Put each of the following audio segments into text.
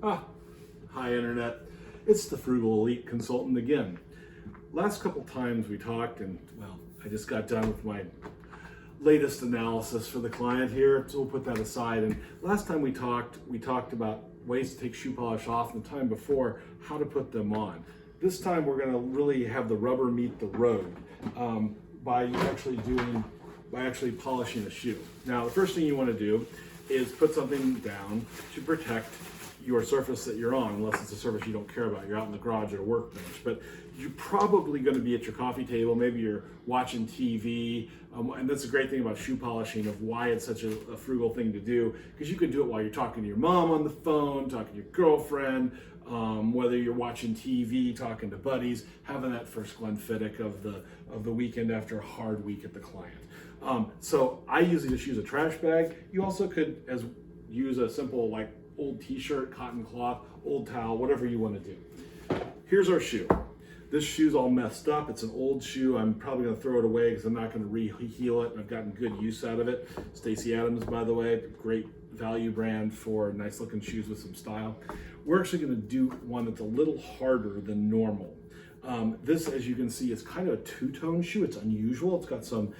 Ah, hi Internet. It's the Frugal Elite Consultant again. Last couple times we talked, and well, I just got done with my latest analysis for the client here, so we'll put that aside. And last time we talked about ways to take shoe polish off, and the time before, how to put them on. This time we're going to really have the rubber meet the road by actually polishing a shoe. Now, the first thing you want to do is put something down to protect your surface that you're on, unless it's a surface you don't care about. You're out in the garage at a workbench, but you're probably going to be at your coffee table. Maybe you're watching TV, and that's a great thing about shoe polishing, of why it's such a frugal thing to do, because you can do it while you're talking to your mom on the phone, talking to your girlfriend, whether you're watching TV, talking to buddies, having that first Glenfiddich of the weekend after a hard week at the client. So I usually just use a trash bag. You also could use a simple old t-shirt, cotton cloth, old towel, whatever you want to do. Here's our shoe. This shoe's all messed up. It's an old shoe. I'm probably going to throw it away because I'm not going to re-heel it, and I've gotten good use out of it. Stacy Adams, by the way, great value brand for nice looking shoes with some style. We're actually going to do one that's a little harder than normal. This, as you can see, is kind of a two-tone shoe. It's unusual. It's got some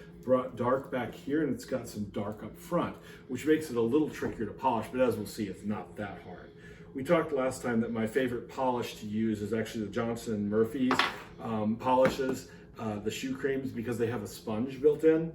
dark back here, and it's got some dark up front, which makes it a little trickier to polish, but as we'll see, it's not that hard. We talked last time that my favorite polish to use is actually the Johnson & Murphy's polishes, the shoe creams, because they have a sponge built in.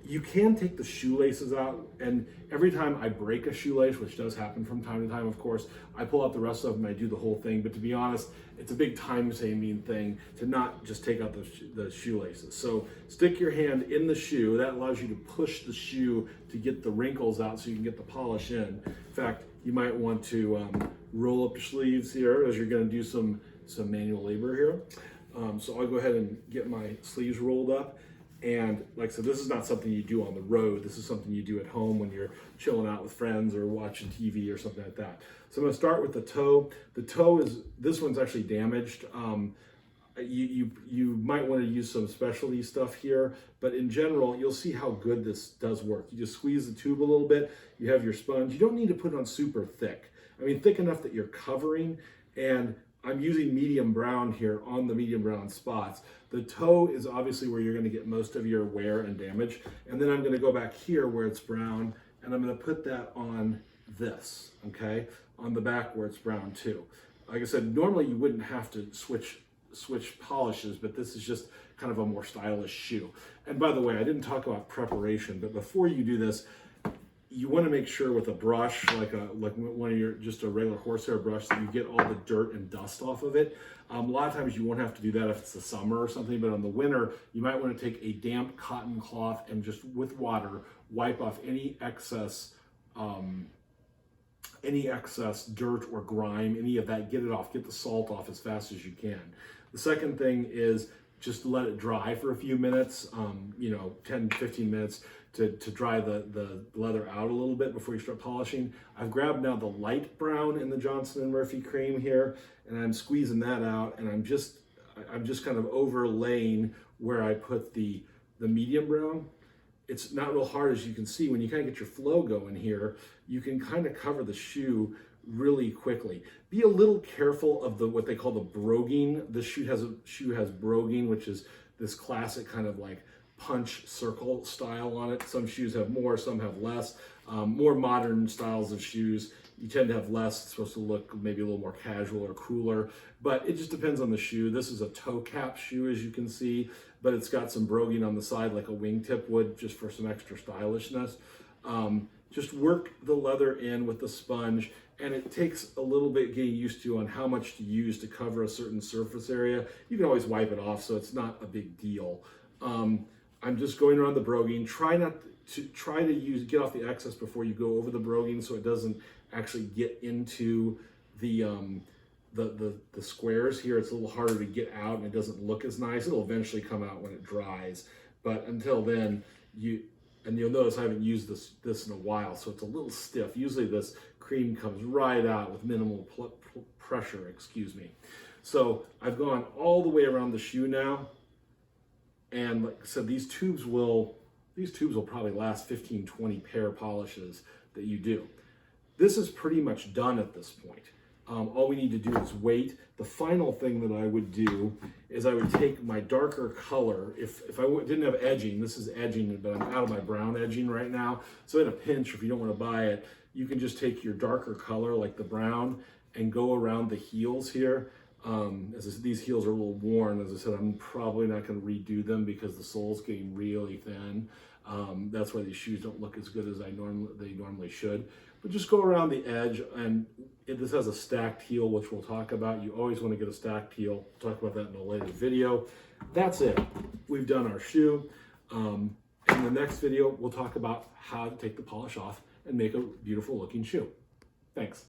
You can take the shoelaces out, and every time I break a shoelace, which does happen from time to time, of course, I pull out the rest of them and I do the whole thing. But to be honest, it's a big time-saving thing to not just take out the shoelaces. So stick your hand in the shoe. That allows you to push the shoe to get the wrinkles out so you can get the polish in. In fact, you might want to roll up your sleeves here as you're going to do some manual labor here. So I'll go ahead and get my sleeves rolled up. And like I said, this is not something you do on the road. This is something you do at home when you're chilling out with friends or watching TV or something like that. So I'm going to start with the toe. The toe this one's actually damaged. You might want to use some specialty stuff here, but in general, you'll see how good this does work. You just squeeze the tube a little bit. You have your sponge. You don't need to put it on super thick. I mean, thick enough that you're covering, and I'm using medium brown here on the medium brown spots. The toe is obviously where you're going to get most of your wear and damage. And then I'm going to go back here where it's brown, and I'm going to put that on this, okay? On the back where it's brown too. Like I said, normally you wouldn't have to switch polishes, but this is just kind of a more stylish shoe. And by the way, I didn't talk about preparation, but before you do this, you want to make sure with a brush, like one of your, just a regular horsehair brush, that you get all the dirt and dust off of it. A lot of times you won't have to do that if it's the summer or something, but in the winter, you might want to take a damp cotton cloth and just with water, wipe off any excess dirt or grime, any of that, get it off, get the salt off as fast as you can. The second thing is just let it dry for a few minutes, 10, 15 minutes to dry the leather out a little bit before you start polishing. I've grabbed now the light brown in the Johnson & Murphy cream here, and I'm squeezing that out, and I'm just kind of overlaying where I put the medium brown. It's not real hard, as you can see. When you kind of get your flow going here, you can kind of cover the shoe really quickly. Be a little careful of what they call the broguing. This shoe has broguing, which is this classic kind of like punch circle style on it. Some shoes have more, some have less. More modern styles of shoes, you tend to have less. It's supposed to look maybe a little more casual or cooler, but it just depends on the shoe. This is a toe cap shoe, as you can see, but it's got some broguing on the side like a wingtip would, just for some extra stylishness. Just work the leather in with the sponge, and it takes a little bit getting used to on how much to use to cover a certain surface area. You can always wipe it off, so it's not a big deal. I'm just going around the broguing. Try to get off the excess before you go over the broguing, so it doesn't actually get into the squares here. It's a little harder to get out, and it doesn't look as nice. It'll eventually come out when it dries, but until then, you'll notice I haven't used this in a while, so it's a little stiff. Usually this cream comes right out with minimal pressure, excuse me. So I've gone all the way around the shoe now, and like I said, these tubes will probably last 15, 20 pair polishes that you do. This is pretty much done at this point. All we need to do is wait. The final thing that I would do is I would take my darker color. If I didn't have edging, this is edging, but I'm out of my brown edging right now. So in a pinch, if you don't want to buy it, you can just take your darker color like the brown and go around the heels here. These heels are a little worn. As I said, I'm probably not going to redo them because the sole's getting really thin. That's why these shoes don't look as good as they normally should. But just go around the edge, and this has a stacked heel, which we'll talk about. You always want to get a stacked heel. We'll talk about that in a later video. That's it. We've done our shoe. In the next video, we'll talk about how to take the polish off and make a beautiful looking shoe. Thanks.